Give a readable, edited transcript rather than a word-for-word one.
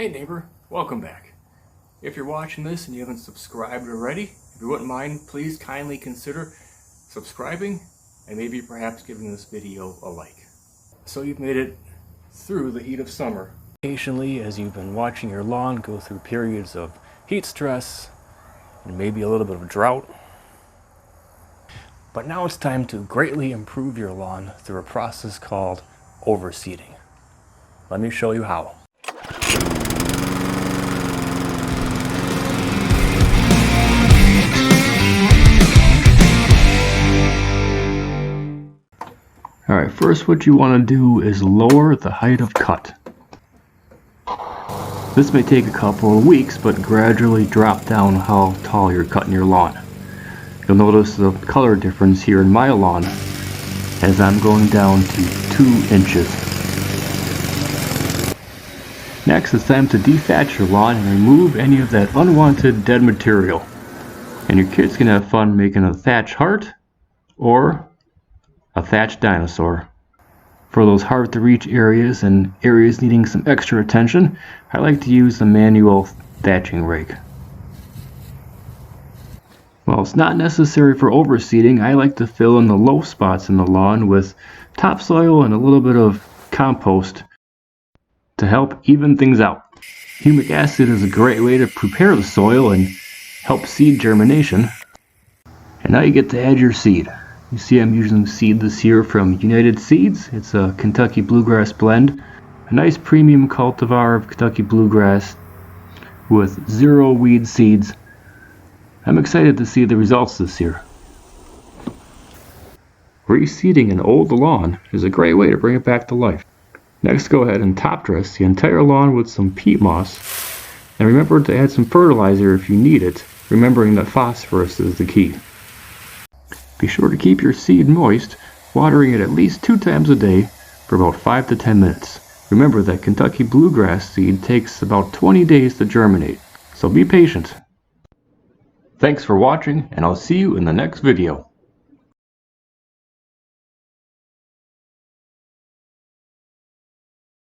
Hey neighbor, welcome back. If you're watching this and you haven't subscribed already, if you wouldn't mind, please kindly consider subscribing and maybe perhaps giving this video a like. So you've made it through the heat of summer. Patiently, as you've been watching your lawn go through periods of heat stress and maybe a little bit of drought. But now it's time to greatly improve your lawn through a process called overseeding. Let me show you how. Alright, first what you want to do is lower the height of cut. This may take a couple of weeks, but gradually drop down how tall you're cutting your lawn. You'll notice the color difference here in my lawn as I'm going down to 2 inches. Next, it's time to dethatch your lawn and remove any of that unwanted dead material. And your kids can have fun making a thatch heart or a thatch dinosaur. For those hard to reach areas and areas needing some extra attention, I like to use the manual thatching rake. While it's not necessary for overseeding, I like to fill in the low spots in the lawn with topsoil and a little bit of compost to help even things out. Humic acid is a great way to prepare the soil and help seed germination. And now you get to add your seed. You see I'm using seed this year from United Seeds. It's a Kentucky Bluegrass blend. A nice premium cultivar of Kentucky Bluegrass with 0 weed seeds. I'm excited to see the results this year. Reseeding an old lawn is a great way to bring it back to life. Next, go ahead and top dress the entire lawn with some peat moss. And remember to add some fertilizer if you need it, remembering that phosphorus is the key. Be sure to keep your seed moist, watering it at least 2 times a day for about 5 to 10 minutes. Remember that Kentucky Bluegrass seed takes about 20 days to germinate, so be patient. Thanks for watching, and I'll see you in the next video.